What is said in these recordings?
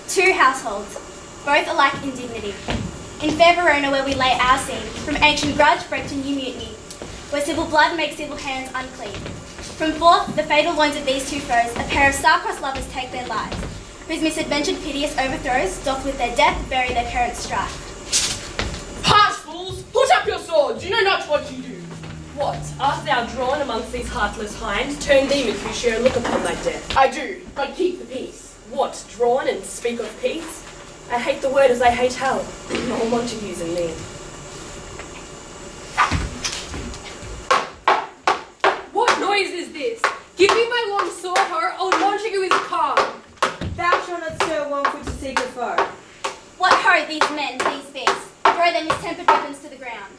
Two households, both alike in dignity. In fair Verona, where we lay our scene, from ancient grudge break to new mutiny, where civil blood makes civil hands unclean. From forth the fatal wounds of these two foes, a pair of star-crossed lovers take their lives, whose misadventured piteous overthrows doth with their death bury their parents' strife. Harsh fools, put up your swords, you know not what you do. What, art thou drawn amongst these heartless hinds? Turn thee, Mercutio, and look upon thy death. I do, but keep the peace. What, drawn and speak of peace? I hate the word as I hate hell. All Montagues in me. What noise is this? Give me my long sword, or old Montague is calm. Thou shalt not stir one foot to seek a foe. What ho, these men, these beasts, throw their mistempered weapons to the ground.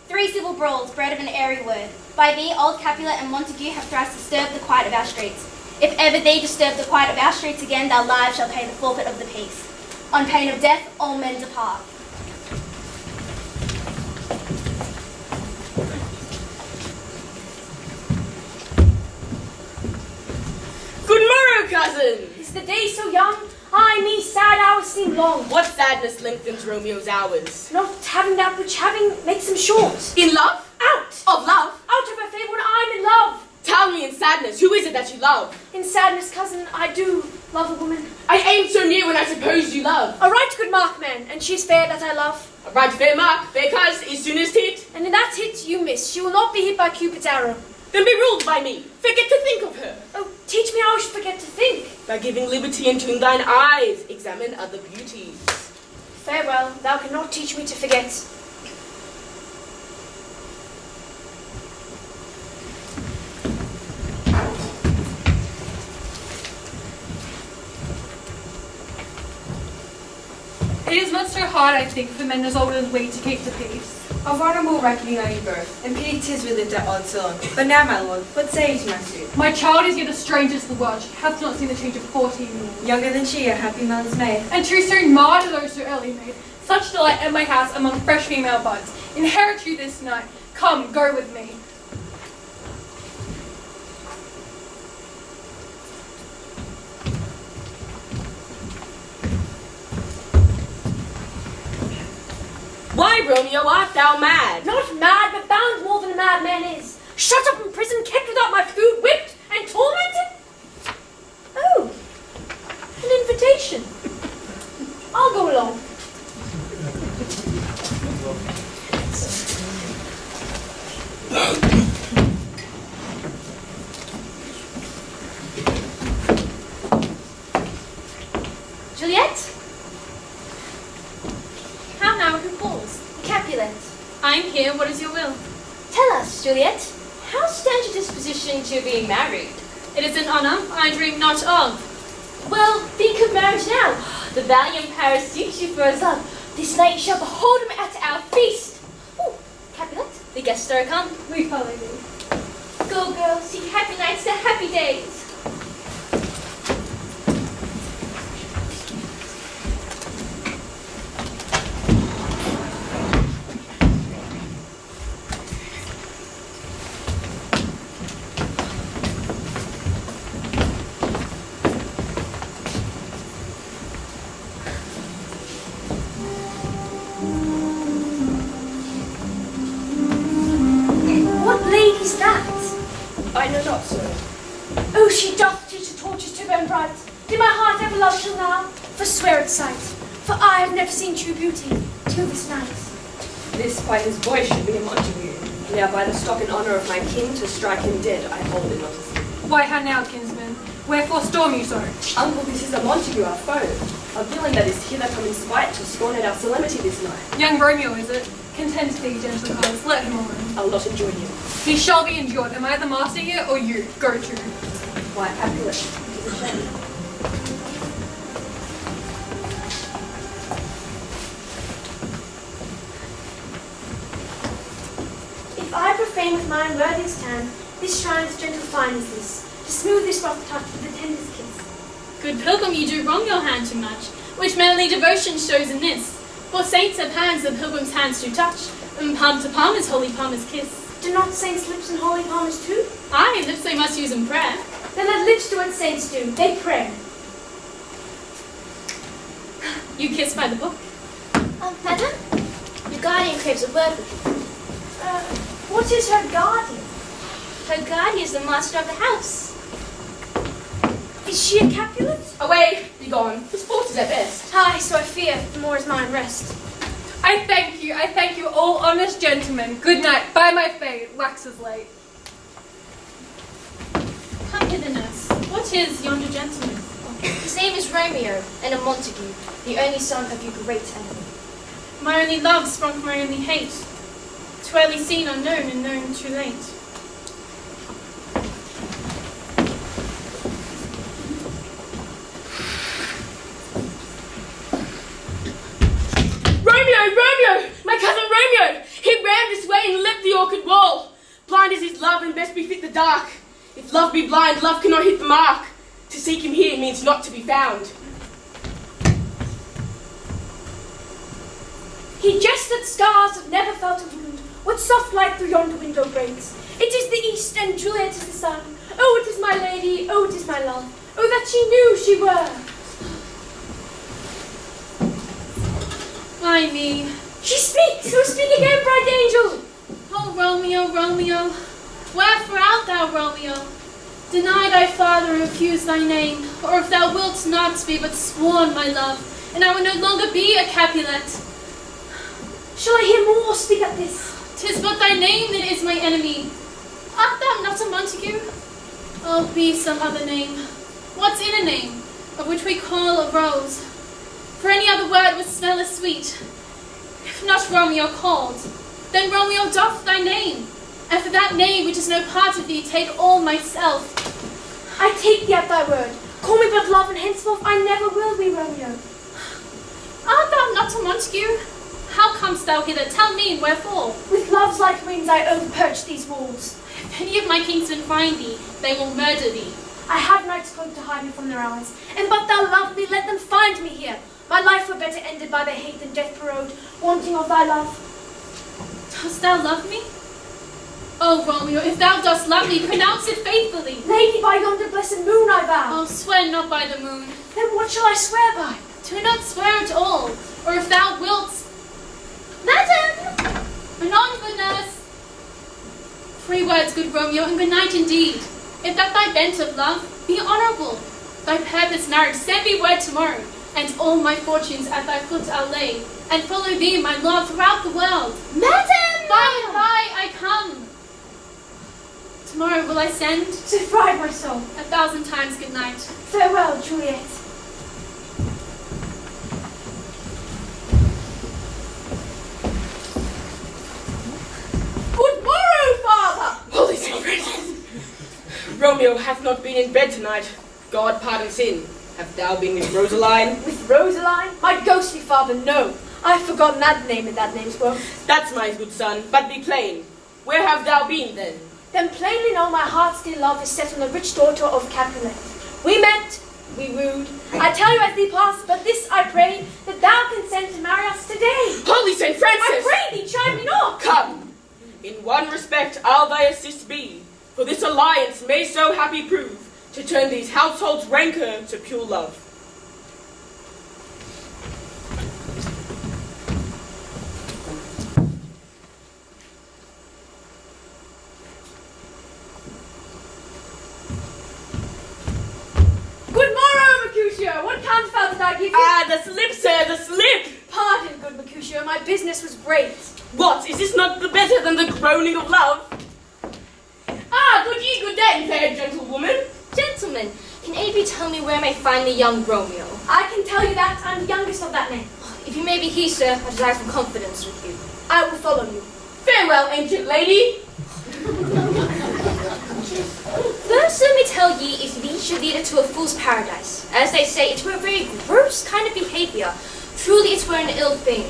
3 civil brawls bred of an airy word. By thee, old Capulet and Montague have thrice disturbed the quiet of our streets. If ever thee disturb the quiet of our streets again, thy lives shall pay the forfeit of the peace. On pain of death, all men depart. Good morrow, cousin! Is the day so young? Ay, me sad hours seem long. What sadness lengthens Romeo's hours? Not having that which having makes them short. In love? Out! Of love? Out of a fable when I'm in love. Tell me in sadness, who is it that you love? In sadness, cousin, I do love a woman. I aimed so near when I supposed you love. A right good mark, man, and she's fair that I love. A right fair mark, fair cuz, is soonest hit. And in that hit you miss. She will not be hit by Cupid's arrow. Then be ruled by me. Forget to think of her. Oh, teach me how I should forget to think. By giving liberty unto thine eyes, examine other beauties. Farewell, thou cannot teach me to forget. It is not so hard, I think, for men as old as we to keep the peace. Of honourable reckoning are you both, and pity 'tis we lived at odds so long. But now, my lord, what say you to my suit? My child is yet a stranger to the world. She hath not seen the change of 14 years. Younger than she, a happy mother's maid. And too soon marred are those so early made. Such delight at my house among fresh female buds. Inherit you this night. Come, go with me. Why, Romeo, art thou mad? Not mad, but bound more than a madman is. Shut up in prison, kept without my food, whipped and tormented? Oh, an invitation. I'll go along. Juliet? How now, who calls? Capulet. I am here. What is your will? Tell us, Juliet, how stands your disposition to being married? It is an honour I dream not of. Well, think of marriage now. The valiant Paris seeks you for his love. This night you shall behold him at our feast. Oh, Capulet, the guests are come. We follow you. Go, girls, seek happy nights to happy days. I know not, sir. Oh, she doth teach the torches to burn bright. Did my heart ever love till now? Forswear its sight, for I have never seen true beauty till this night. This by his voice should be a Montague. Now by the stock and honour of my king to strike him dead, I hold it not as Why, how now, kinsman? Wherefore storm you so? Uncle, this is a Montague, our foe. A villain that is hither come in spite to scorn at our solemnity this night. Young Romeo, is it? Content thee, gentle cause, let him alone. I'll not enjoy him. He shall be endured. Am I the master here, or you? Go to. Why, Capulet, it is a shame. If I profane with mine worthiest hand this shrine's gentle fine as this, to smooth this rough touch with the tendest kiss. Good pilgrim, you do wrong your hand too much, which manly devotion shows in this. For saints have hands the pilgrim's hands do touch, and palm to palm is holy palmer's kiss. Do not saints' lips and holy palmers too? Aye, lips they must use in prayer. Then let lips do what saints do, they pray. You kiss by the book. Madam, your guardian craves a word with you. What is her guardian? Her guardian is the master of the house. Is she a Capulet? Away, be gone. The sport is at best. Aye, so I fear, the more is mine rest. I thank you, all honest gentlemen. Good night. By my faith, waxes late. Come hither, nurse. What is yonder gentleman? His name is Romeo, and a Montague, the only son of your great enemy. My only love sprung from my only hate. Too early seen unknown and known too late. Romeo! My cousin Romeo! He ran this way and leapt the orchard wall. Blind is his love and best befit the dark. If love be blind, love cannot hit the mark. To seek him here means not to be found. He jests at stars that never felt a wound. What soft light through yonder window breaks? It is the east, and Juliet is the sun. Oh, it is my lady, oh, it is my love. Oh, that she knew she were. Why me? She speaks! Oh, speak again, bright angel! Oh, Romeo, Romeo, wherefore art thou, Romeo? Deny thy father and refuse thy name, or if thou wilt not be but sworn, my love, and I will no longer be a Capulet. Shall I hear more? Speak at this. 'Tis but thy name that is my enemy. Art thou not a Montague? Oh, be some other name. What's in a name, of which we call a rose? For any other word would smell as sweet. If not Romeo called, then Romeo doff thy name. And for that name which is no part of thee, take all myself. I take thee at thy word. Call me but love, and henceforth I never will be Romeo. Art thou not a Montague? How comest thou hither? Tell me, and wherefore? With love's light wings I overperch these walls. If any of my kinsmen find thee, they will murder thee. I have knights cloaked to hide me from their eyes. And but thou love me, let them find me here. My life were better ended by their hate than death parode, wanting of thy love. Dost thou love me? Oh, Romeo, if thou dost love me, pronounce it faithfully. Lady, by yonder blessed moon I vow. Oh, swear not by the moon. Then what shall I swear by? Do not swear at all, or if thou wilt... Madam! Anon, good nurse. 3 words, good Romeo, and good night indeed. If that thy bent of love be honourable, thy purpose marriage, send me word tomorrow, and all my fortunes at thy foot I'll lay, and follow thee, my lord, throughout the world. Madam! By and by I come. Tomorrow will I send To fright my soul. 1,000 times good night. Farewell, Juliet. Good morrow, father! Holy Saint Romeo hath not been in bed tonight. God pardon sin. Hast thou been with Rosaline? With Rosaline? My ghostly father, no. I've forgotten that name and that name's woe. That's my good son, but be plain. Where have thou been then? Then plainly know my heart's dear love is set on the rich daughter of Capulet. We met, we wooed. I tell you as thee pass, but this I pray, that thou consent to marry us today. Holy Saint Francis! I pray thee, chide me not. Come, in one respect I'll thy assist be, for this alliance may so happy prove, to turn these households' rancour to pure love. Good morrow, Mercutio. What counsel did I give you? Ah, the slip, sir, the slip! Pardon, good Mercutio, my business was great. What, is this not the better than the groaning of love? Ah, good ye, good day, fair gentlewoman. Gentlemen, can any of you tell me where I may find the young Romeo? I can tell you that I'm the youngest of that name. If you may be he, sir, I desire some confidence with you. I will follow you. Farewell, ancient lady. First, let me tell ye, if thee should lead it to a fool's paradise, as they say, it were a very gross kind of behaviour. Truly, it were an ill thing.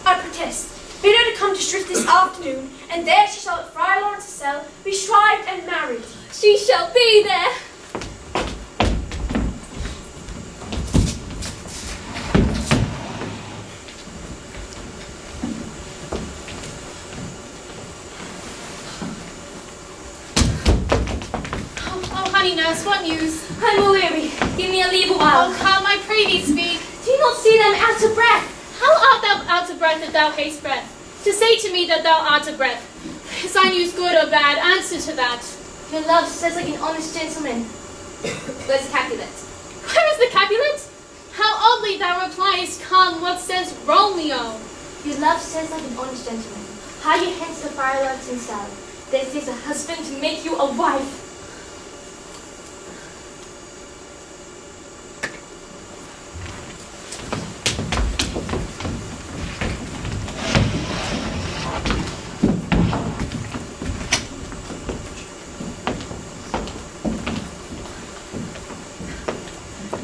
I protest. Bid her to come to Shrift this afternoon, and there she shall at Friar Lawrence's cell be shrived and married. She shall be there. Oh, honey nurse, what news? I'm weary. Give me a leave a while. Oh, come, I pray thee speak. Do you cannot see them out of breath. How art thou out of breath if thou hast breath? To say to me that thou art of breath. Is thine use good or bad? Answer to that. Your love says like an honest gentleman. Where's the Capulet? Where is the Capulet? How oddly thou repliest, come, what says Romeo? Your love says like an honest gentleman. Hide your hands to the fireworks inside. This is a husband to make you a wife.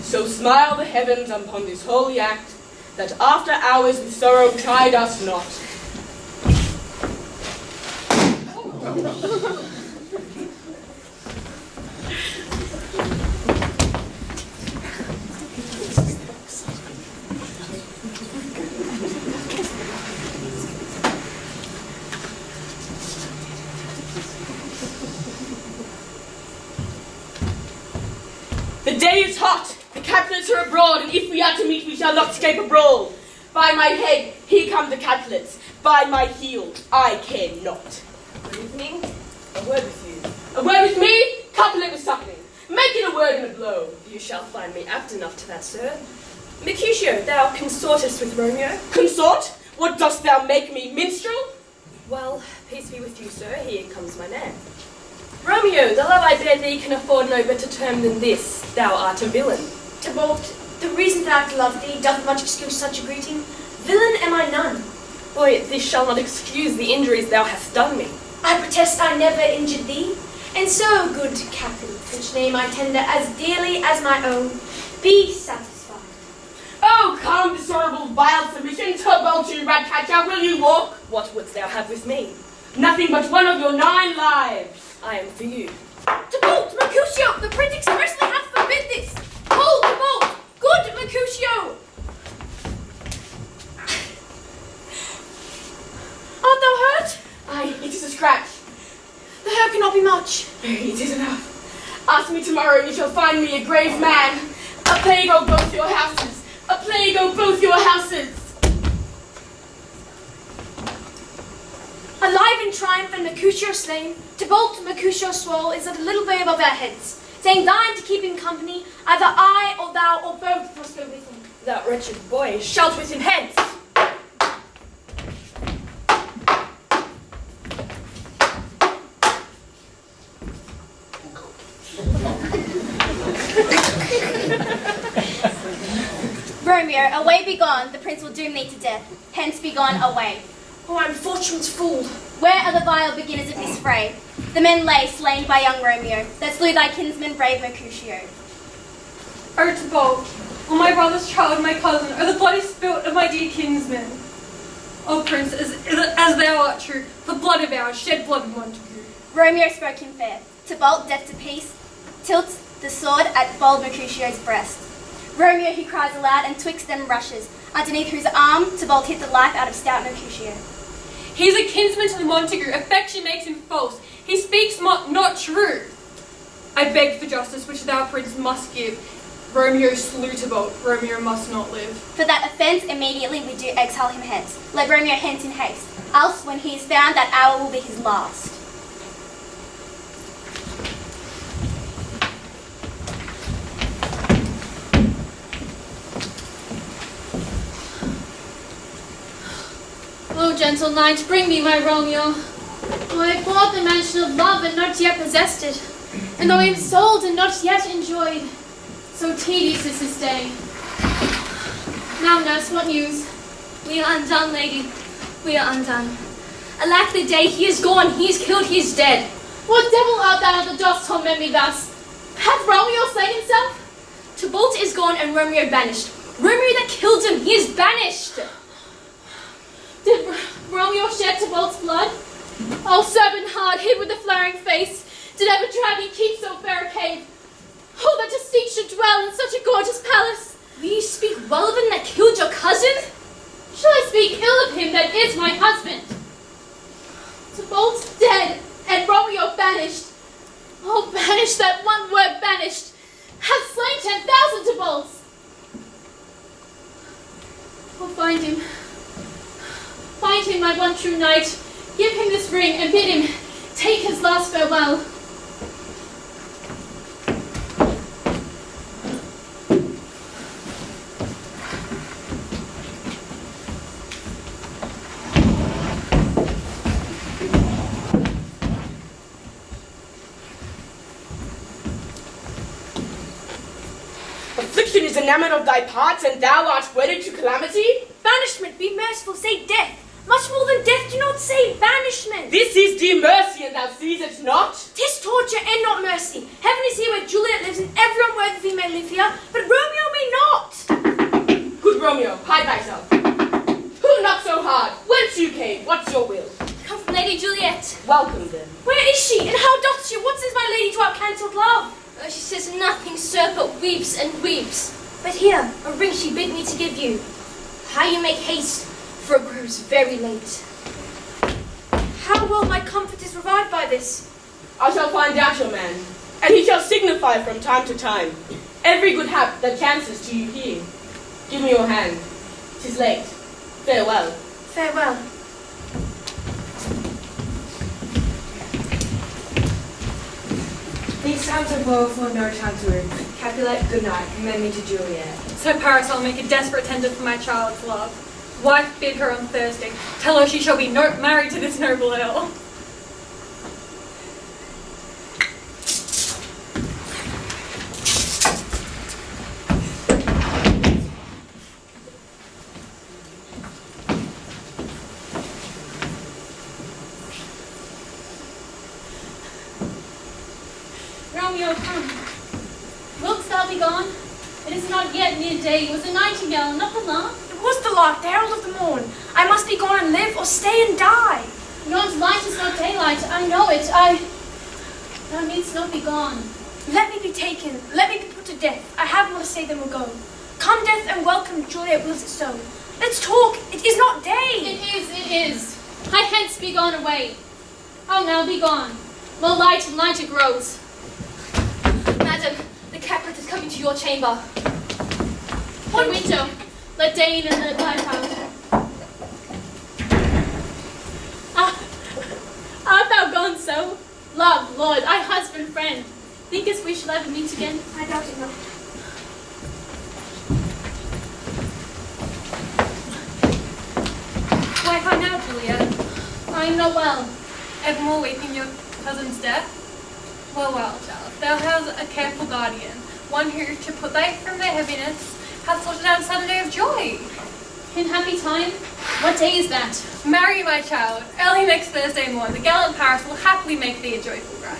So smile the heavens upon this holy act, that after hours with sorrow chide us not. The day is hot, the Capulets are abroad, and if we are to meet, we shall not escape a brawl. By my head, here come the Capulets. By my heel, I care not. Good evening. A word with you. A word with me? Capulet with something. Make it a word and a blow. You shall find me apt enough to that, sir. Mercutio, thou consortest with Romeo? Consort? What dost thou make me, minstrel? Well, peace be with you, sir. Here comes my man. Romeo, the love I bear thee can afford no better term than this. Thou art a villain. Tybalt, the reason that I love thee doth much excuse such a greeting. Villain am I none. Boy, this shall not excuse the injuries thou hast done me. I protest I never injured thee. And so, good captain, which name I tender as dearly as my own, be satisfied. Oh, come, dishonourable vile submission, Tybalt, you rat catcher, will you walk? What wouldst thou have with me? Nothing but one of your 9 lives. I am for you. Tybalt, Mercutio, the prince expressly hath forbid this. Hold, Tybalt, good Mercutio. Art thou hurt? Aye, it is a scratch. The hurt cannot be much. It is enough. Ask me tomorrow, and you shall find me a grave man. A plague o' both your houses. A plague o' both your houses. Alive in triumph and Mercutio slain, Tybalt, Mercutio swole is at a little way above our heads, saying thine to keep him company, either I or thou or both must go with him. Thou wretched boy, shout with him hence! Romeo, away be gone, the prince will doom thee to death. Hence be gone away. Oh, I'm fortune's fool. Where are the vile beginners of this fray? The men lay slain by young Romeo, that slew thy kinsman brave Mercutio. O Tybalt, O my brother's child, my cousin, O the bloody spilt of my dear kinsman. O prince, as thou art true, for blood of ours, shed blood of Montague. Romeo spoke him fair. Tybalt, deaf to peace, tilts the sword at bold Mercutio's breast. Romeo, he cries aloud, and twixt them rushes, underneath whose arm Tybalt hit the life out of stout Mercutio. He is a kinsman to the Montague, affection makes him false, he speaks not true. I beg for justice, which thou, prince, must give. Romeo slew Tybalt, Romeo must not live. For that offence, immediately we do exile him hence. Let Romeo hence in haste, else when he is found, that hour will be his last. O gentle knight, bring me my Romeo. Oh, I bought the mansion of love and not yet possessed it, and though I am sold and not yet enjoyed, so tedious is this day. Now, nurse, what news? We are undone, lady. We are undone. Alack the day, he is gone, he is killed, he is dead. What devil art thou that dost torment me thus? Hath Romeo slain himself? Tybalt is gone and Romeo banished. Romeo that killed him, he is banished. Did Romeo shed Tybalt's blood? O serpent heart, hid with the flaring face, did ever dragon keep so fair a cave? Oh, that deceit should dwell in such a gorgeous palace! Will you speak well of him that killed your cousin? Shall I speak ill of him that is my husband? Tybalt dead, and Romeo banished. Oh, banished, that one word banished, hath slain 10,000 Tybalts. find him. Find him, my one true knight. Give him this ring and bid him take his last farewell. Affliction is enamoured of thy parts, and thou art wedded to calamity? Banishment, be merciful, say death. Much more than death, do not say banishment. This is dear mercy, and thou seest it not? 'Tis torture and not mercy. Heaven is here where Juliet lives, and everyone worthy may live here, but Romeo may not. Good Romeo, hide thyself. Who knocked so hard? Whence you came? What's your will? Come from Lady Juliet. Welcome then. Where is she, and how doth she? What says my lady to our cancelled love? She says nothing, sir, but weeps and weeps. But here, A ring she bid me to give you. How you make haste, for it grows very late. how will my comforters revive by this? I shall find out your man, and he shall signify from time to time every good hap that chances to you here. Give me your hand. 'Tis late. Farewell. Farewell. These sounds of woe for no time to room. Capulet, good night. Commend me to Juliet. So Paris, I'll make a desperate tender for my child's love. Wife, bid her on Thursday. Tell her she shall be married to this noble earl. Romeo, come. Wilt thou be gone? It is not yet near day. It was a nightingale, not the lark. It was the lark, the herald of the morn. I must be gone and live, or stay and die. Yon's light is not daylight. I know it. Thou needst not be gone. Let me be taken, let me be put to death. I have more to say than will go. Come, death, and welcome, Juliet wills it so. Let's talk, it is not day. It is. I hence be gone away. Oh, now be gone. More light and lighter grows. Madam, the Capulet is coming to your chamber. One window, let day in and let life out. Art thou gone so? Love, lord, I husband, friend. Thinkest we shall ever meet again? I doubt it not. Why find out, Juliet? I am not well. Evermore weeping your cousin's death? Well, child, thou hast a careful guardian, one who, to put thy from their heaviness, hath sorted out a sudden day of joy. In happy time? What day is that? Marry, my child. Early next Thursday morn, the gallant Paris will happily make thee a joyful bride.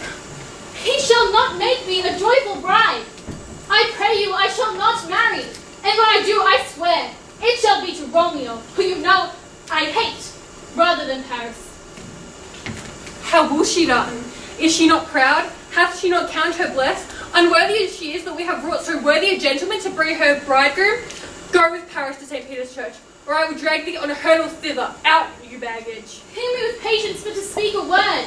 He shall not make me a joyful bride. I pray you, I shall not marry. And when I do, I swear, it shall be to Romeo, who you know I hate, rather than Paris. How will she done? Is she not proud? Hath she not counted her blessed? Unworthy as she is that we have brought so worthy a gentleman to bring her bridegroom? Go with Paris to St. Peter's Church, or I will drag thee on a hurdle thither, out, you baggage. Hear me with patience, but to speak a word.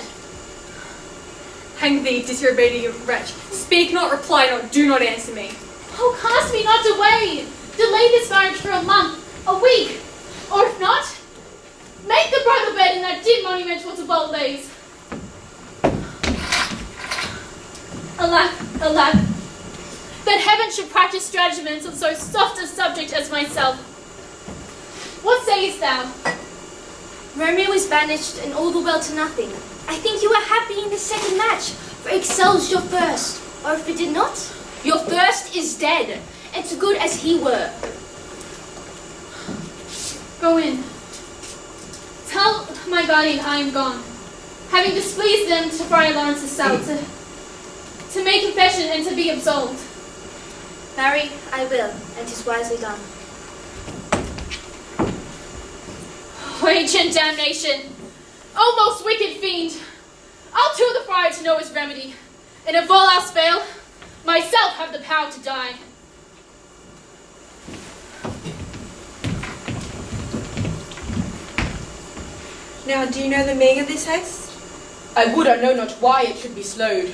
Hang thee, disobedient wretch. Speak not, reply not, do not answer me. Oh, cast me not away. Delay this marriage for a month, a week, or if not, make the bridal bed in that dim monumental to bold days. Alack, alack, that heaven should practice stratagems on so soft a subject as myself. What sayest thou? Romeo is banished and all the world to nothing. I think you are happy in the second match, for it excels your first. Or if it did not, your first is dead, and so good as he were. Go in. Tell my guardian I am gone, having displeased them to Friar Lawrence's cell, to make confession and to be absolved. Marry, I will, and 'tis wisely done. Rage and damnation! O most wicked fiend! I'll to the friar to know his remedy, and if all else fail, myself have the power to die. Now, do you know the meaning of this haste? I would, I know not why it should be slowed.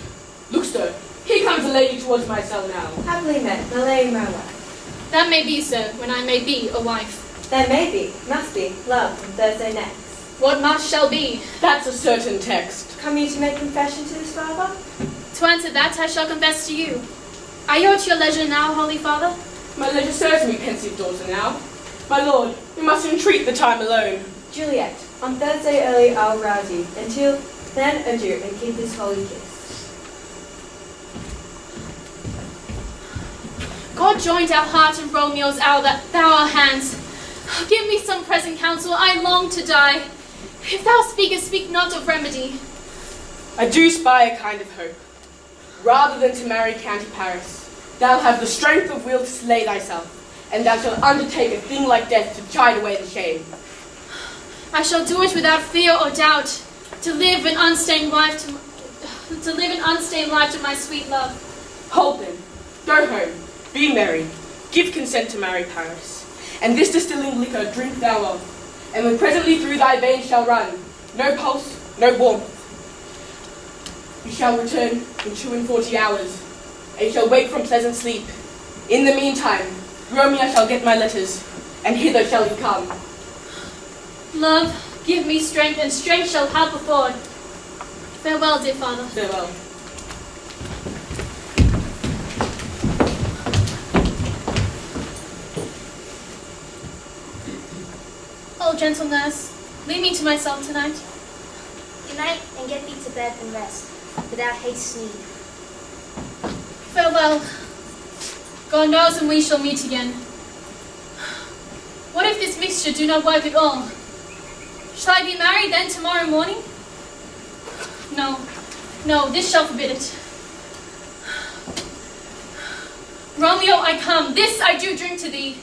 Look, sir, here comes a lady towards my cell now. Happily met, the lady my wife. That may be, sir, when I may be a wife. Then maybe, must be, love on Thursday next. What must shall be. That's a certain text. Come you to make confession to this father? To answer that, I shall confess to you. Are you at your leisure now, Holy Father? My leisure serves me, pensive daughter, now. My lord, we must entreat the time alone. Juliet, on Thursday early I'll rouse you. Until then, adieu, and keep this holy kiss. God joined our heart and Romeo's hour that thou our hands. Give me some present counsel, I long to die. If thou speakest, speak not of remedy. I do spy a kind of hope. Rather than to marry County Paris, thou have the strength of will to slay thyself, and thou shalt undertake a thing like death to chide away the shame. I shall do it without fear or doubt, to live an unstained life to my sweet love. Hold then, go home, be merry, give consent to marry Paris, and this distilling liquor drink thou of, and when presently through thy veins shall run no pulse, no warmth, you shall return in 42 hours, and you shall wake from pleasant sleep. In the meantime, Romeo shall get my letters, and hither shall he come. Love, give me strength, and strength shall help afford. Farewell, dear father. Farewell. Oh, gentle nurse, leave me to myself tonight. Good night, and get thee to bed and rest, without haste need. Farewell. God knows when we shall meet again. What if this mixture do not work at all? Shall I be married then tomorrow morning? No, this shall forbid it. Romeo, I come, this I do drink to thee.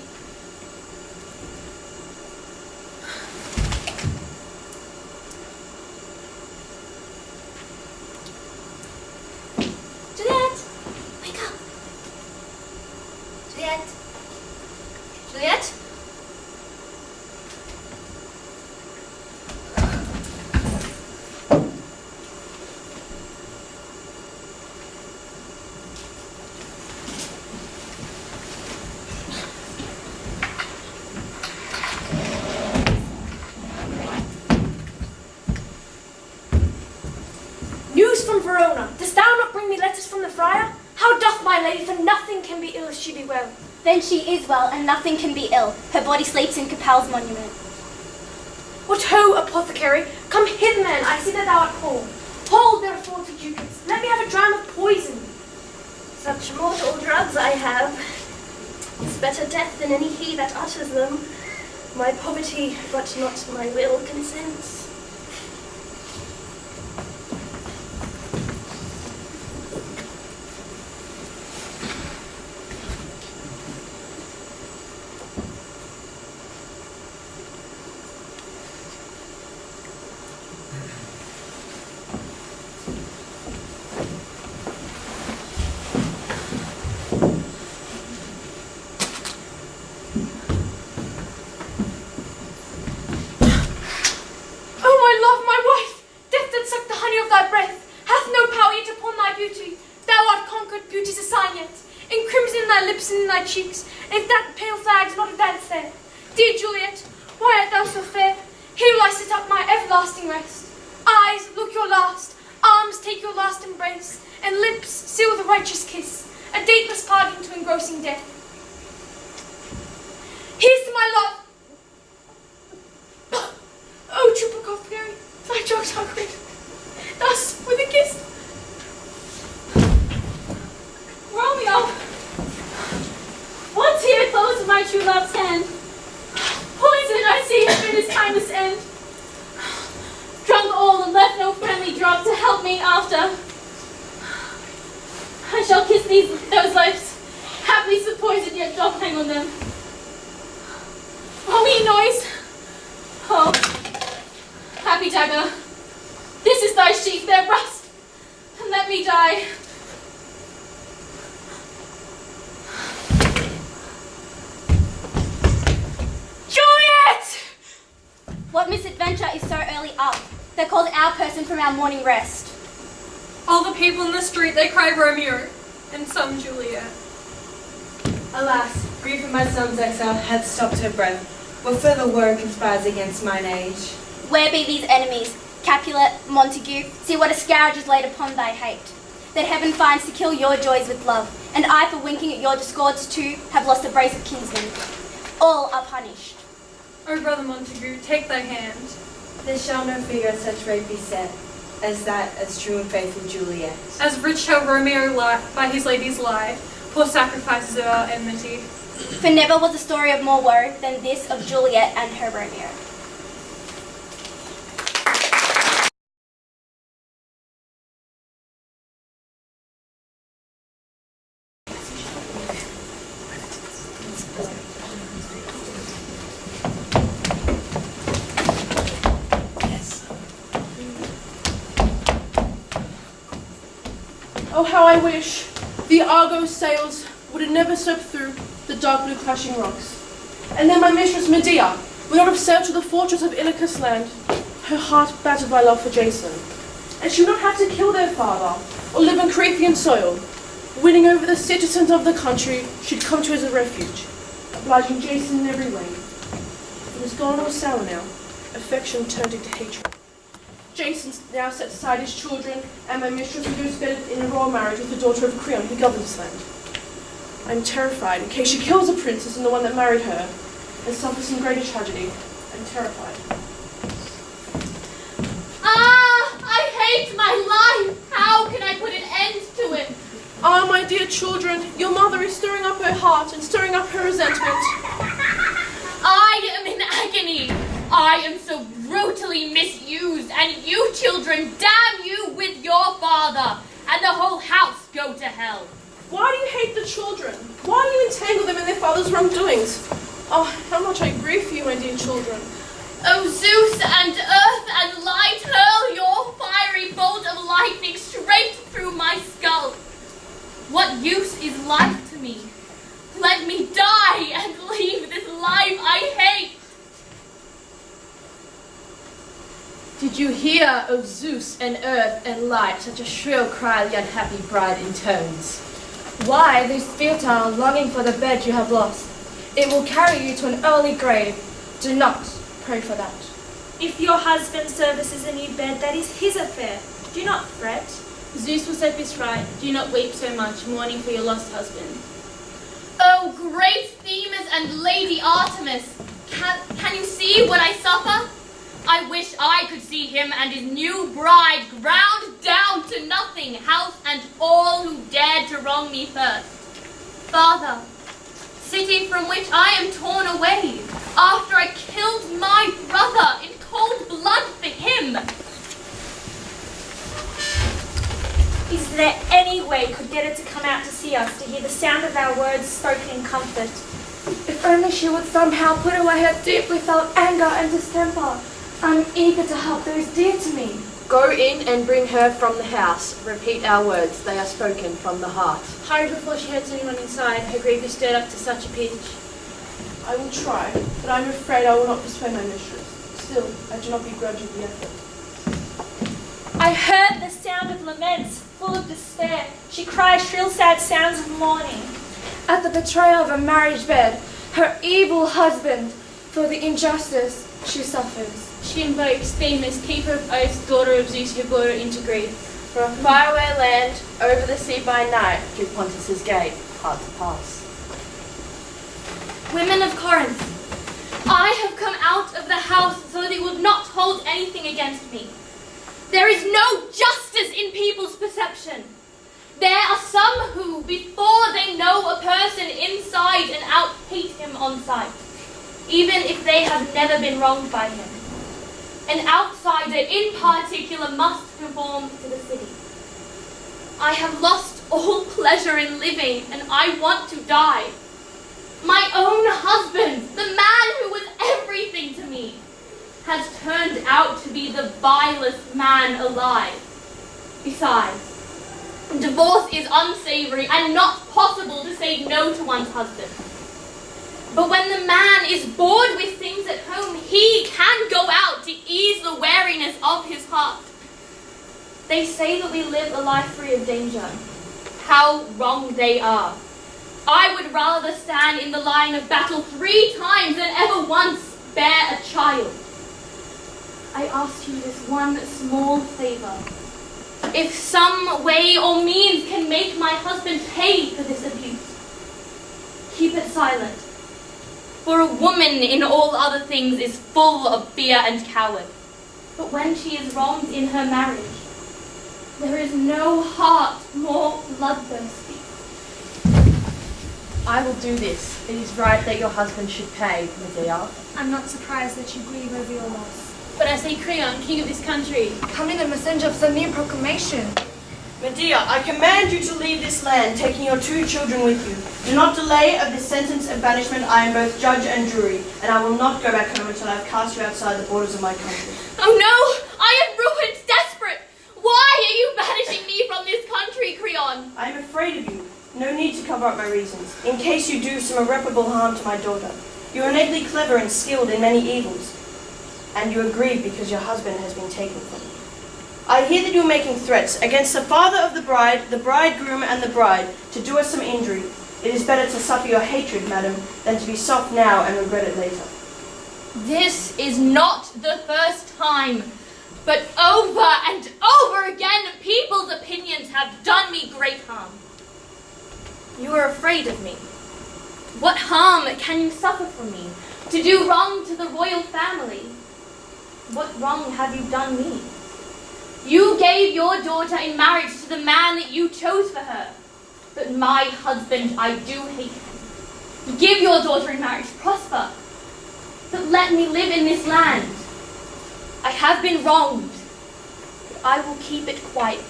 Juliet! Wake up! Juliet! Juliet? News from Verona. Dost thou not bring me letters from the friar? How doth my lady? For nothing can be ill if she be well. Then she is well, and nothing can be ill. Her body sleeps in Capel's monument. What ho, apothecary? Come hither, man. I see that thou art poor. Hold, there are 40 ducats. Let me have a dram of poison. Such mortal drugs I have. It's better death than any he that utters them. My poverty, but not my will, consents. In thy cheeks, if that pale flag is not advanced there. Dear Juliet, why art thou so fair? Here will I set up my everlasting rest. Eyes, look your last, arms, take your last embrace, and lips, seal the righteous kiss, a dateless parting to engrossing death. Here's to my love. Oh, Chupacabra Fairy, thy jokes are great. Thus, with a kiss. Romeo! Once here close to my true love's hand. Poison I see has been his kindest end. Drunk all and left no friendly drop to help me after. I shall kiss those lips, haply so poisoned yet doth hang on them. Oh, ye noise! Oh, happy dagger, this is thy sheath, there rust, and let me die. What misadventure is so early up? They called our person from our morning rest. All the people in the street, they cry Romeo, and some Juliet. Alas, grief at my son's exile hath stopped her breath. What further war conspires against mine age? Where be these enemies? Capulet, Montague, see what a scourge is laid upon thy hate. That heaven finds to kill your joys with love, and I for winking at your discords too have lost a brace of kinsmen. All are punished. O brother Montague, take thy hand. There shall no figure of such rape be set, as that as true and faithful Juliet. As rich shall Romeo by his ladies lie, poor sacrifices of our enmity. For never was a story of more woe than this of Juliet and her Romeo. Oh, how I wish the Argo sails would have never swept through the dark blue clashing rocks. And then my mistress Medea would not have sailed to the fortress of Ilicus land, her heart battered by love for Jason. And she would not have to kill their father, or live in Cretan soil. Winning over the citizens of the country, she'd come to as a refuge, obliging Jason in every way. It was gone all sour now, affection turned into hatred. Jason now sets aside his children, and my mistress will go spend it in a royal marriage with the daughter of Creon, who governs this land. I'm terrified in case she kills the princess and the one that married her, and suffers some greater tragedy. I'm terrified. Ah, I hate my life. How can I put an end to it? Ah, my dear children, your mother is stirring up her heart and stirring up her resentment. I am in agony. I am so brutally misused, and you children, damn you with your father, and the whole house go to hell. Why do you hate the children? Why do you entangle them in their father's wrongdoings? Oh, how much I grieve for you, my dear children. O Zeus and earth and light, hurl your fiery bolt of lightning straight through my skull. What use is life to me? Let me die and leave this life I hate. Did you hear, O Zeus and earth and light, such a shrill cry the unhappy bride intones? Why this futile longing for the bed you have lost? It will carry you to an early grave. Do not pray for that. If your husband services a new bed, that is his affair. Do not fret. Zeus will set this right. Do not weep so much, mourning for your lost husband. Oh, great Themis and Lady Artemis, can you see what I suffer? I wish I could see him and his new bride ground down to nothing, house and all who dared to wrong me first. Father, city from which I am torn away, after I killed my brother in cold blood for him. Is there any way could get her to come out to see us, to hear the sound of our words spoken in comfort? If only she would somehow put away her deeply felt anger and distemper. I'm eager to help those dear to me. Go in and bring her from the house. Repeat our words. They are spoken from the heart. Hurried before she hurts anyone inside, her grief is stirred up to such a pitch. I will try, but I'm afraid I will not persuade my mistress. Still, I do not begrudge you the effort. I heard the sound of laments, full of despair. She cries shrill, sad sounds of mourning. At the betrayal of a marriage bed, her evil husband, for the injustice she suffers. She invokes Themis, keeper of oaths, daughter of Zeus, who brought her into grief. From a faraway land, over the sea by night, through Pontus's gate, hard to pass. Women of Corinth, I have come out of the house so that it will not hold anything against me. There is no justice in people's perception. There are some who, before they know a person inside and out, hate him on sight, even if they have never been wronged by him. An outsider in particular must conform to the city. I have lost all pleasure in living, and I want to die. My own husband, the man who was everything to me, has turned out to be the vilest man alive. Besides, divorce is unsavory and not possible to say no to one's husband. But when the man is bored with things at home, he can go out to ease the weariness of his heart. They say that we live a life free of danger. How wrong they are. I would rather stand in the line of battle 3 times than ever once bear a child. I ask you this one small favor. If some way or means can make my husband pay for this abuse, keep it silent. For a woman in all other things is full of fear and coward. But when she is wronged in her marriage, there is no heart more bloodthirsty. I will do this. It is right that your husband should pay, Medea. I'm not surprised that you grieve over your loss. But I say Creon, king of this country. Coming the messenger of the new proclamation. Medea, I command you to leave this land, taking your 2 children with you. Do not delay of this sentence of banishment. I am both judge and jury, and I will not go back home until I have cast you outside the borders of my country. Oh no! I am ruined, desperate! Why are you banishing me from this country, Creon? I am afraid of you. No need to cover up my reasons, in case you do some irreparable harm to my daughter. You are innately clever and skilled in many evils, and you are grieved because your husband has been taken from you. I hear that you are making threats against the father of the bride, the bridegroom, and the bride, to do us some injury. It is better to suffer your hatred, madam, than to be soft now and regret it later. This is not the first time, but over and over again, people's opinions have done me great harm. You are afraid of me. What harm can you suffer from me? To do wrong to the royal family? What wrong have you done me? You gave your daughter in marriage to the man that you chose for her. But my husband, I do hate him. Give your daughter in marriage, prosper. But let me live in this land. I have been wronged, but I will keep it quiet.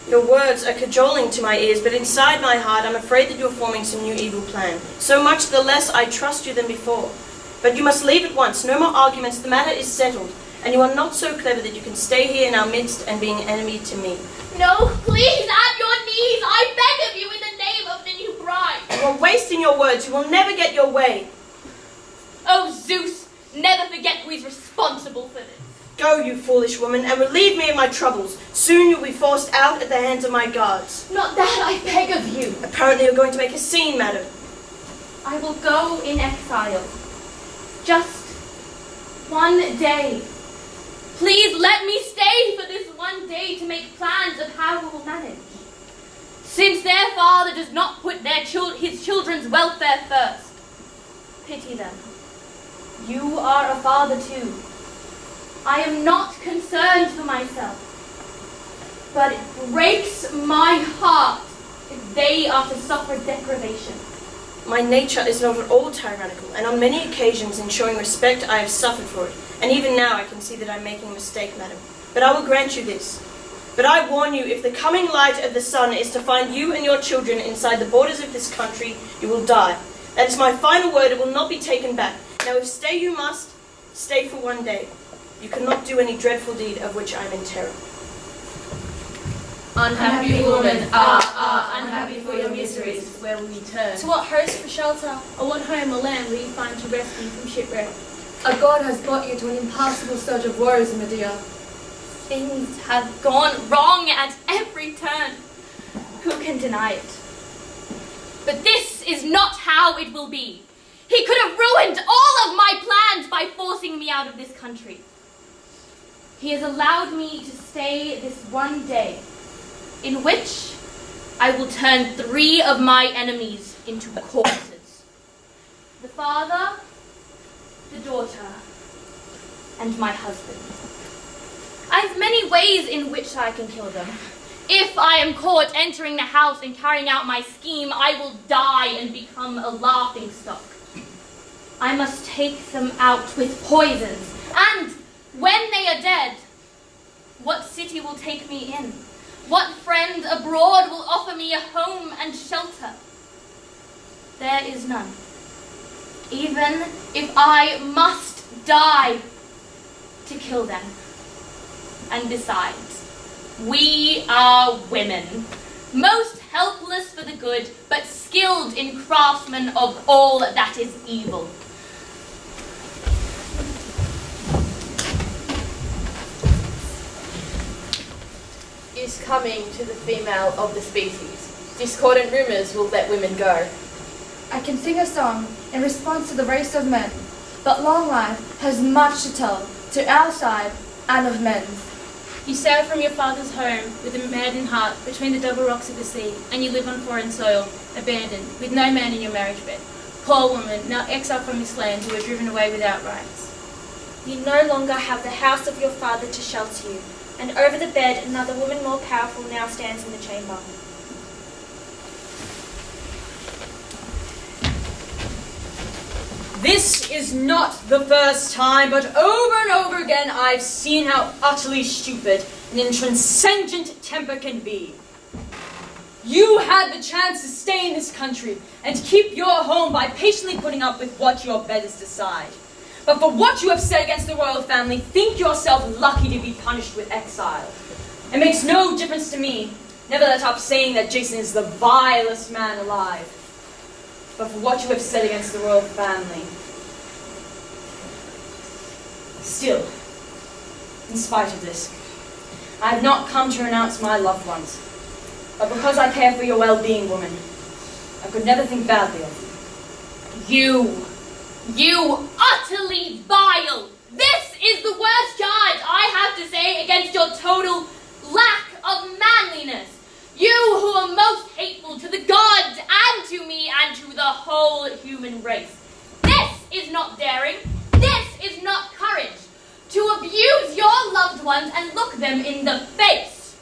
Your words are cajoling to my ears, but inside my heart I'm afraid that you're forming some new evil plan. So much the less I trust you than before. But you must leave at once. No more arguments. The matter is settled. And you are not so clever that you can stay here in our midst and be an enemy to me. No, please, at your knees, I beg of you in the name of the new bride. You are wasting your words. You will never get your way. Oh, Zeus, never forget who is responsible for this. Go, you foolish woman, and relieve me of my troubles. Soon you'll be forced out at the hands of my guards. Not that, I beg of you. Apparently you're going to make a scene, madam. I will go in exile. Just one day. Please let me stay for this one day to make plans of how we will manage. Since their father does not put his children's welfare first, pity them. You are a father too. I am not concerned for myself, but it breaks my heart if they are to suffer deprivation. My nature is not at all tyrannical, and on many occasions in showing respect I have suffered for it, and even now I can see that I'm making a mistake, madam. But I will grant you this. But I warn you, if the coming light of the sun is to find you and your children inside the borders of this country, you will die. That is my final word. It will not be taken back. Now if stay you must, stay for one day. You cannot do any dreadful deed of which I am in terror. Unhappy woman, unhappy for your miseries. Where will you turn? To what host for shelter, or what home or land will you find to rescue from shipwreck? A god has brought you to an impassable surge of woes, Medea. Things have gone wrong at every turn. Who can deny it? But this is not how it will be. He could have ruined all of my plans by forcing me out of this country. He has allowed me to stay this one day, in which I will turn 3 of my enemies into corpses. The father, the daughter, and my husband. I have many ways in which I can kill them. If I am caught entering the house and carrying out my scheme, I will die and become a laughingstock. I must take them out with poisons, and when they are dead, what city will take me in? What friend abroad will offer me a home and shelter? There is none. Even if I must die to kill them. And besides, we are women, most helpless for the good, but skilled in craftsmen of all that is evil. Is coming to the female of the species. Discordant rumors will let women go. I can sing a song in response to the race of men. but long life has much to tell to our side and of men's. You sail from your father's home with a maiden heart between the double rocks of the sea, and you live on foreign soil, abandoned, with no man in your marriage bed. Poor woman, now exiled from this land, you are driven away without rights. You no longer have the house of your father to shelter you, and over the bed another woman more powerful now stands in the chamber. This is not the first time, but over and over again I've seen how utterly stupid an intransigent temper can be. You had the chance to stay in this country and keep your home by patiently putting up with what your betters decide. But for what you have said against the royal family, think yourself lucky to be punished with exile. It makes no difference to me. Never let up saying that Jason is the vilest man alive. But for what you have said against the royal family. Still, in spite of this, I have not come to renounce my loved ones. But because I care for your well-being, woman, I could never think badly of you. You utterly vile! This is the worst charge I have to say against your total lack of manliness. You who are most hateful to the gods and to me and to the whole human race. This is not daring. This is not courage. To abuse your loved ones and look them in the face.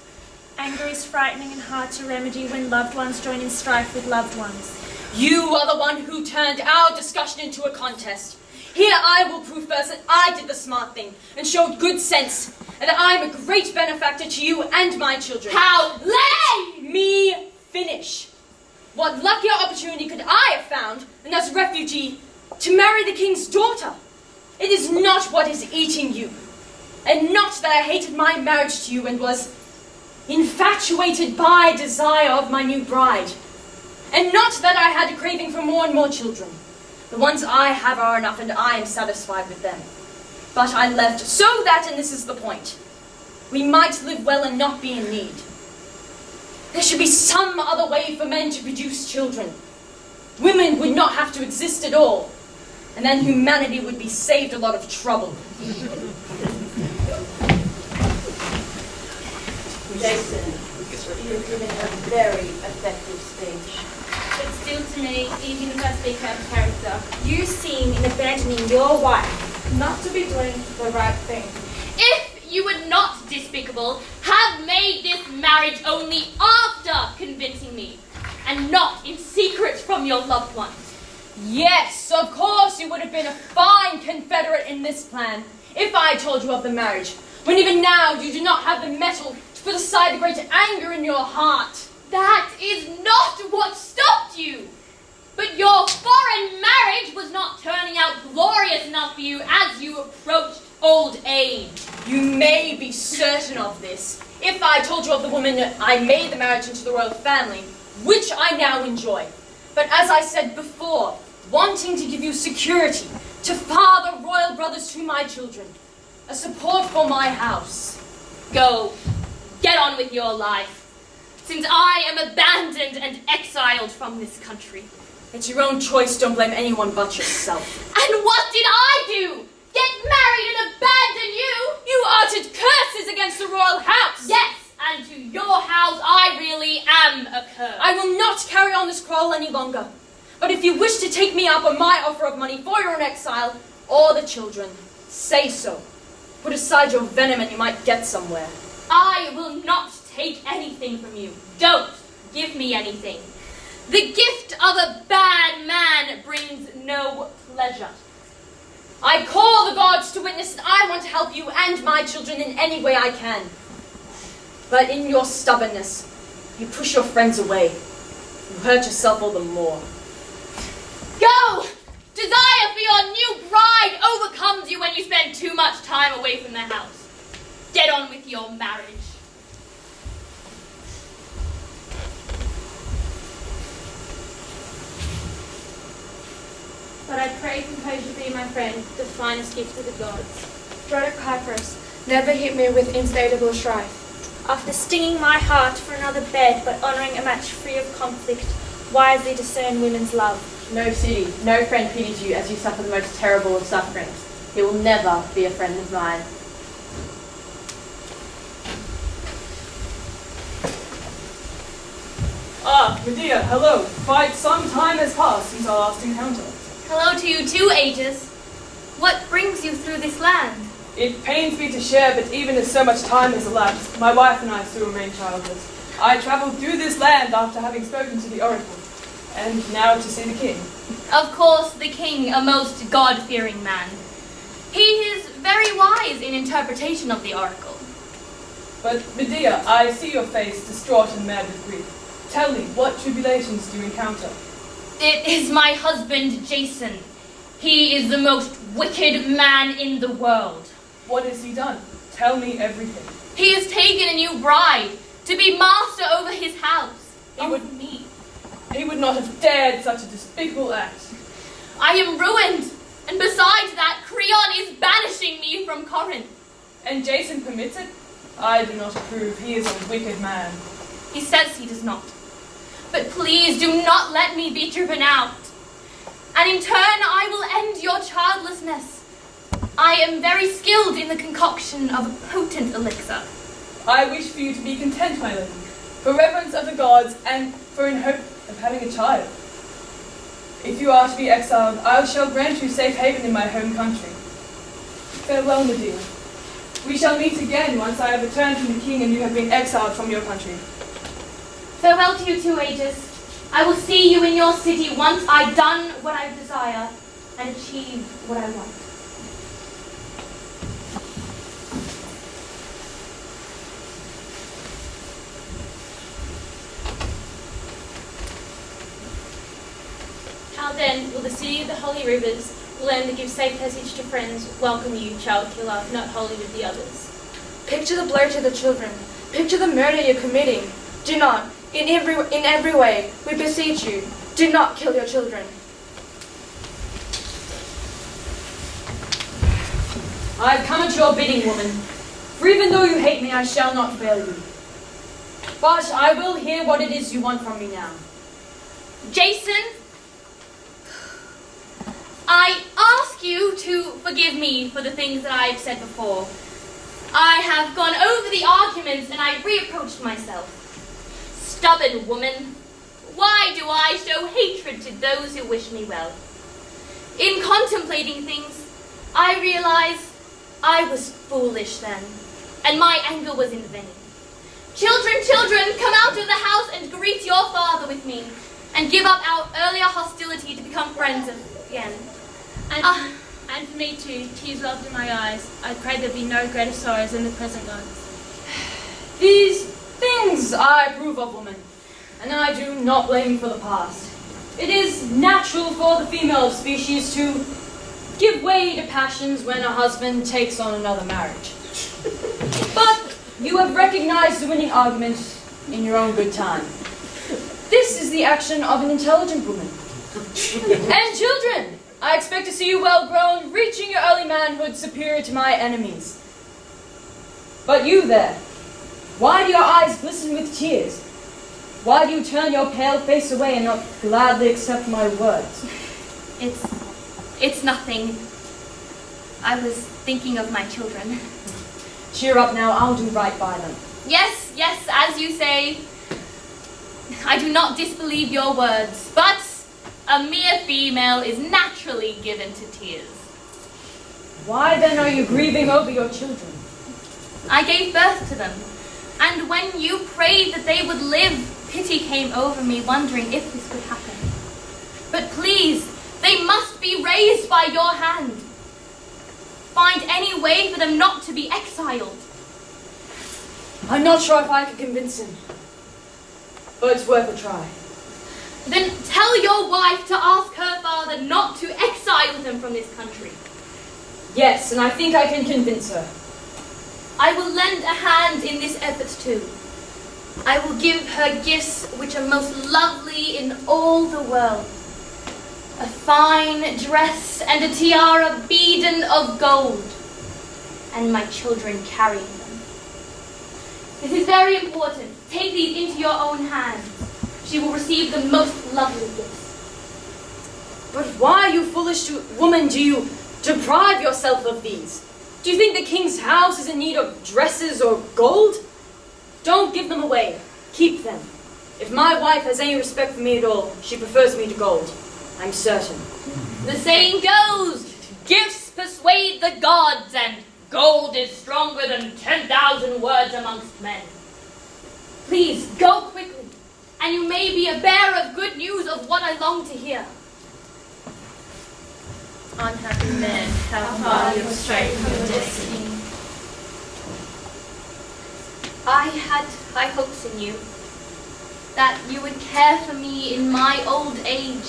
Anger is frightening and hard to remedy when loved ones join in strife with loved ones. You are the one who turned our discussion into a contest. Here I will prove first that I did the smart thing and showed good sense, and that I am a great benefactor to you and my children. How Let me finish. What luckier opportunity could I have found than as a refugee to marry the king's daughter? It is not what is eating you, and not that I hated my marriage to you and was infatuated by desire of my new bride, and not that I had a craving for more and more children. The ones I have are enough, and I am satisfied with them. But I left so that, and this is the point, we might live well and not be in need. There should be some other way for men to produce children. Women would not have to exist at all, and then humanity would be saved a lot of trouble. Jason, you've given a very effective speech. But still to me, even if I speak out of character, You seem in abandoning your wife. Not to be doing the right thing. If you were not despicable, have made this marriage only after convincing me, and not in secret from your loved ones. Yes, of course you would have been a fine confederate in this plan if I told you of the marriage, when even now you do not have the mettle to put aside the great anger in your heart. That is not what stopped you. But your foreign marriage was not turning out glorious enough for you as you approached old age. You may be certain of this if I told you of the woman I made the marriage into the royal family, which I now enjoy. But as I said before, wanting to give you security, to father royal brothers to my children, a support for my house. Go, get on with your life, since I am abandoned and exiled from this country. It's your own choice, don't blame anyone but yourself. And what did I do? Get married and abandon you? You uttered curses against the royal house! Yes, and to your house I really am a curse. I will not carry on this quarrel any longer. But if you wish to take me up on my offer of money for your own exile, or the children, say so. Put aside your venom and you might get somewhere. I will not take anything from you. Don't give me anything. The gift of a bad man brings no pleasure. I call the gods to witness that I want to help you and my children in any way I can. But in your stubbornness, you push your friends away. You hurt yourself all the more. Go! Desire for your new bride overcomes you when you spend too much time away from the house. Get on with your marriage. but I pray composure be my friend, the finest gift of the gods. Rhodocyprus, never hit me with insatiable strife. After stinging my heart for another bed, but honouring a match free of conflict, wisely discern women's love. No city, no friend pities you as you suffer the most terrible of sufferings. He will never be a friend of mine. Ah, Medea, hello. Quite some time has passed since our last encounter. Hello to you too, Aegis. What brings you through this land? It pains me to share, but even as so much time has elapsed, my wife and I still remain childless. I travelled through this land after having spoken to the oracle, and now to see the king. Of course, the king, a most God-fearing man. He is very wise in interpretation of the oracle. But Medea, I see your face distraught and mad with grief. Tell me, what tribulations do you encounter? It is my husband, Jason. He is the most wicked man in the world. What has he done? Tell me everything. He has taken a new bride to be master over his house. He would not have dared such a despicable act. I am ruined, and besides that, Creon is banishing me from Corinth. And Jason permits it? I do not approve. He is a wicked man. He says he does not. But please do not let me be driven out. And in turn, I will end your childlessness. I am very skilled in the concoction of a potent elixir. I wish for you to be content, my lady, for reverence of the gods and for in hope of having a child. If you are to be exiled, I shall grant you safe haven in my home country. Farewell, Medea. We shall meet again once I have returned from the king and you have been exiled from your country. Farewell to you too, Aegis. I will see you in your city once I've done what I desire and achieved what I want. How then will the city of the holy rivers, land that gives safe passage to friends, welcome you, child killer, not holy with the others? Picture the blow to the children. Picture the murder you're committing. Do not, in every way, we beseech you, do not kill your children. I've come at your bidding, woman. For even though you hate me, I shall not fail you. But I will hear what it is you want from me now. Jason, I ask you to forgive me for the things that I have said before. I have gone over the arguments and I reapproached myself. Stubborn woman, why do I show hatred to those who wish me well? In contemplating things, I realize I was foolish then, and my anger was in vain. Children, come out of the house and greet your father with me, and give up our earlier hostility to become friends again. And for me too, tears welled in my eyes. I pray there be no greater sorrows than the present ones. These things I approve of, woman, and I do not blame you for the past. It is natural for the female species to give way to passions when a husband takes on another marriage. But you have recognized the winning argument in your own good time. This is the action of an intelligent woman. And children, I expect to see you well grown, reaching your early manhood superior to my enemies. But you there, why do your eyes glisten with tears? Why do you turn your pale face away and not gladly accept my words? It's nothing. I was thinking of my children. Cheer up now, I'll do right by them. Yes, as you say. I do not disbelieve your words, but a mere female is naturally given to tears. Why then are you grieving over your children? I gave birth to them, and when you prayed that they would live, pity came over me, wondering if this could happen. But please, they must be raised by your hand. Find any way for them not to be exiled. I'm not sure if I can convince him, but it's worth a try. Then tell your wife to ask her father not to exile them from this country. Yes, and I think I can convince her. I will lend a hand in this effort too. I will give her gifts which are most lovely in all the world. A fine dress and a tiara beaden of gold, and my children carrying them. This is very important. Take these into your own hands. She will receive the most lovely gifts. But why, you foolish woman, do you deprive yourself of these? Do you think the king's house is in need of dresses or gold? Don't give them away. Keep them. If my wife has any respect for me at all, she prefers me to gold. I'm certain. The saying goes, gifts persuade the gods, and gold is stronger than 10,000 words amongst men. Please, go quickly, and you may be a bearer of good news of what I long to hear. Unhappy man, how far you have strayed from your destiny. I had high hopes in you, that you would care for me in my old age,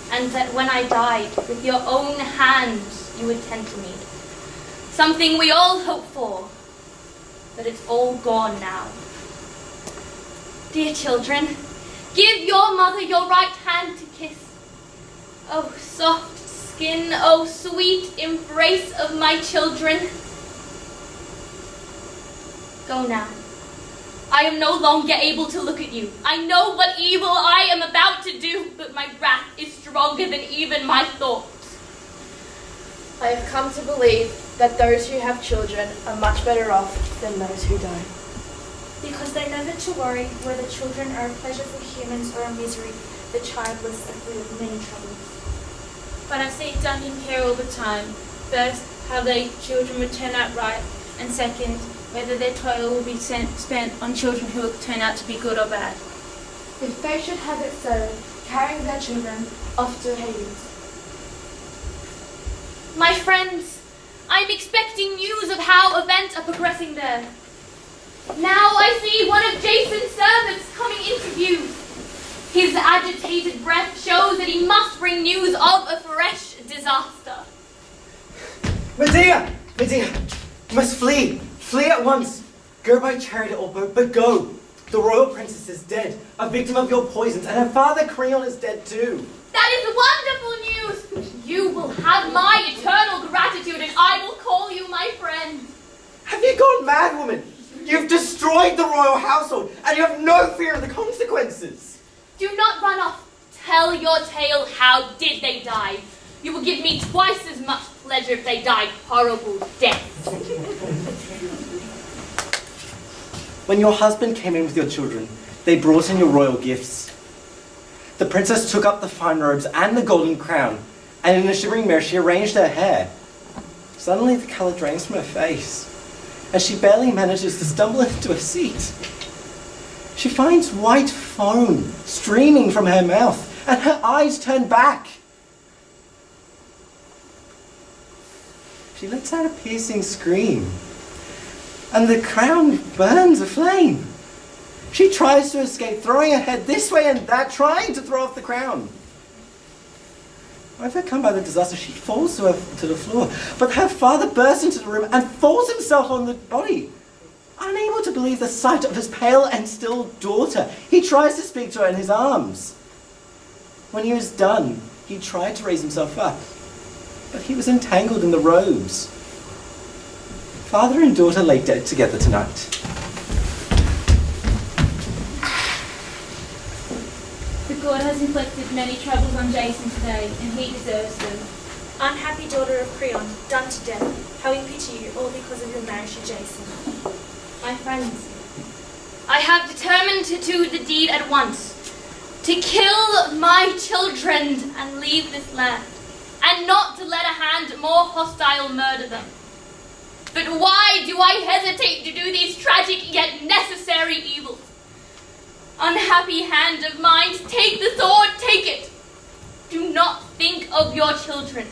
and that when I died, with your own hands, you would tend to me. Something we all hope for, but it's all gone now. Dear children, give your mother your right hand to kiss. Oh, soft skin, oh, sweet embrace of my children. Go now. I am no longer able to look at you. I know what evil I am about to do, but my wrath is stronger than even my thoughts. I have come to believe that those who have children are much better off than those who don't. Because they never to worry whether children are a pleasure for humans or a misery, the childless are free of many troubles. But I see it done in care all the time. First, how their children would turn out right, and second, whether their toil will be spent on children who will turn out to be good or bad. If fate should have it so, carrying their children off to Hades. My friends, I am expecting news of how events are progressing there. Now I see one of Jason's servants coming into view. His agitated breath shows that he must bring news of a fresh disaster. Medea! Medea! You must flee! Flee at once! Go by chariot or boat, but go! The royal princess is dead, a victim of your poisons, and her father Creon is dead too. That is wonderful news! You will have my eternal gratitude, and I will call you my friend. Have you gone mad, woman? You've destroyed the royal household, and you have no fear of the consequences. Do not run off. Tell your tale. How did they die? You will give me twice as much pleasure if they died horrible deaths. When your husband came in with your children, they brought in your royal gifts. The princess took up the fine robes and the golden crown, and in a shivering mirror she arranged her hair. Suddenly the colour drains from her face, and she barely manages to stumble into a seat. She finds white foam streaming from her mouth, and her eyes turn back. She lets out a piercing scream, and the crown burns aflame. She tries to escape, throwing her head this way and that, trying to throw off the crown. Overcome by the disaster, she falls to the floor, but her father bursts into the room and falls himself on the body. Unable to believe the sight of his pale and still daughter, he tries to speak to her in his arms. When he was done, he tried to raise himself up, but he was entangled in the robes. Father and daughter lay dead together tonight. The god has inflicted many troubles on Jason today, and he deserves them. Unhappy daughter of Creon, done to death, how we pity you, all because of your marriage to Jason. My friends, I have determined to do the deed at once, to kill my children and leave this land, and not to let a hand more hostile murder them. But why do I hesitate to do these tragic yet necessary evils? Unhappy hand of mine, take the sword, take it. Do not think of your children,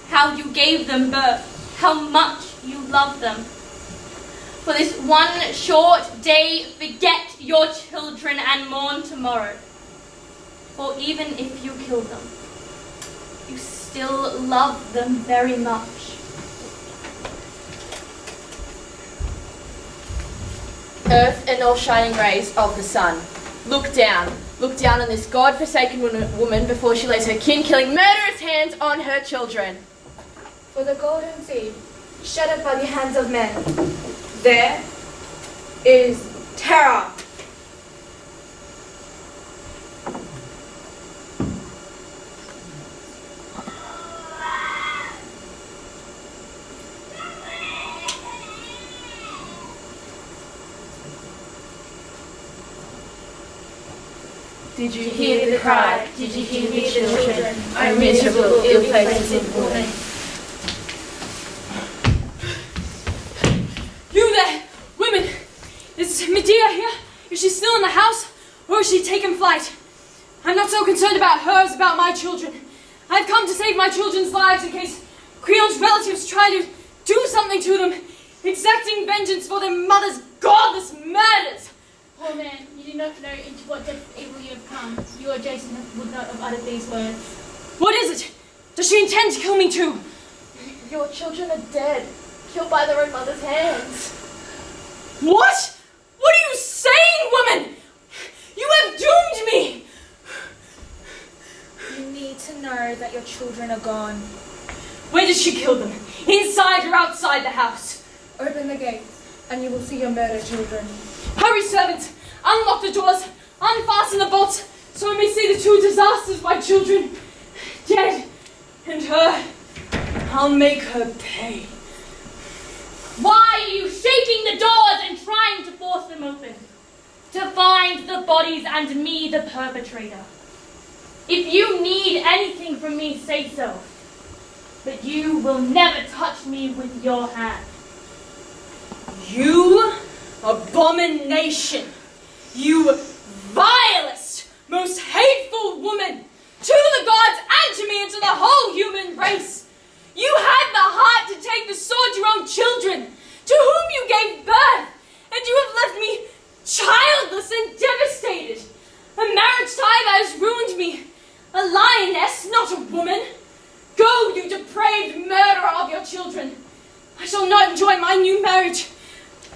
how you gave them birth, how much you love them. For this one short day, forget your children and mourn tomorrow. For even if you kill them, you still love them very much. Earth and all shining rays of the sun, look down on this God-forsaken woman before she lays her kin-killing murderous hands on her children. For the golden seed, shattered by the hands of men, there is terror. Did you hear the cry? Did you hear the children? O miserable, ill-fated woman. You there, women! Is Medea here? Is she still in the house? Or has she taken flight? I'm not so concerned about her as about my children. I've come to save my children's lives in case Creon's relatives try to do something to them, exacting vengeance for their mother's godless murders. Poor man, you do not know into what depth of evil you have come. You or Jason would not have uttered these words. What is it? Does she intend to kill me too? Your children are dead, killed by their own mother's hands. What? What are you saying, woman? You have doomed me! You need to know that your children are gone. Where did she kill them? Inside or outside the house? Open the gates, and you will see your murdered children. Hurry, servants! Unlock the doors, unfasten the bolts, so we may see the two disasters, my children. Dead, and her. I'll make her pay. Why are you shaking the doors and trying to force them open? To find the bodies and me, the perpetrator. If you need anything from me, say so. But you will never touch me with your hand. You abomination! You vilest, most hateful woman! To the gods and to me and to the whole human race! You had the heart to take the sword to your own children, to whom you gave birth, and you have left me childless and devastated. A marriage tie that has ruined me. A lioness, not a woman. Go, you depraved murderer of your children. I shall not enjoy my new marriage,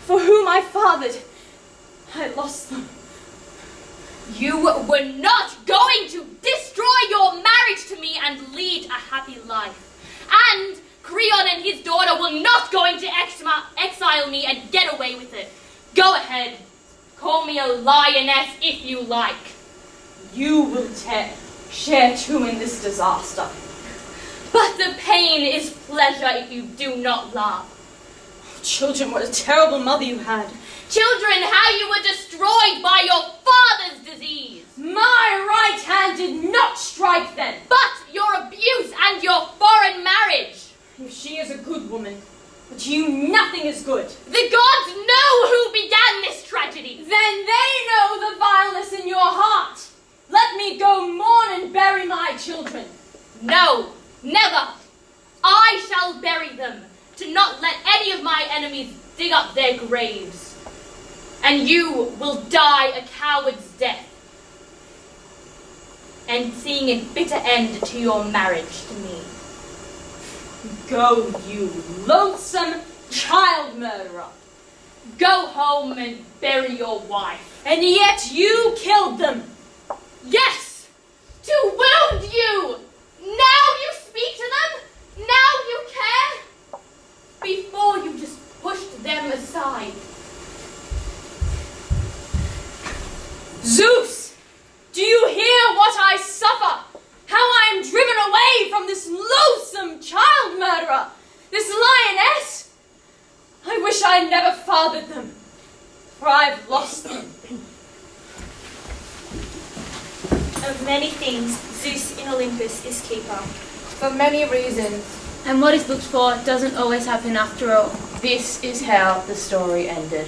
for whom I fathered. I lost them. You were not going to destroy your marriage to me and lead a happy life. And Creon and his daughter were not going to exile me and get away with it. Go ahead. Call me a lioness if you like. You will share too in this disaster. But the pain is pleasure if you do not laugh. Children, what a terrible mother you had. Children, how you were destroyed by your father's disease. My right hand did not strike then. But your abuse and your foreign marriage. If she is a good woman, but to you nothing is good. The gods know who began this tragedy. Then they know the vileness in your heart. Let me go mourn and bury my children. No, never. I shall bury them, to not let any of my enemies dig up their graves. And you will die a coward's death, and seeing a bitter end to your marriage to me. Go, you loathsome child murderer. Go home and bury your wife. And yet you killed them. Yes, to wound you. Now you speak to them? Now you care? Before you just pushed them aside. Zeus, do you hear what I suffer? How I am driven away from this loathsome child murderer, this lioness? I wish I had never fathered them, for I've lost them. Of many things, Zeus in Olympus is keeper. For many reasons. And what is looked for doesn't always happen after all. This is how the story ended.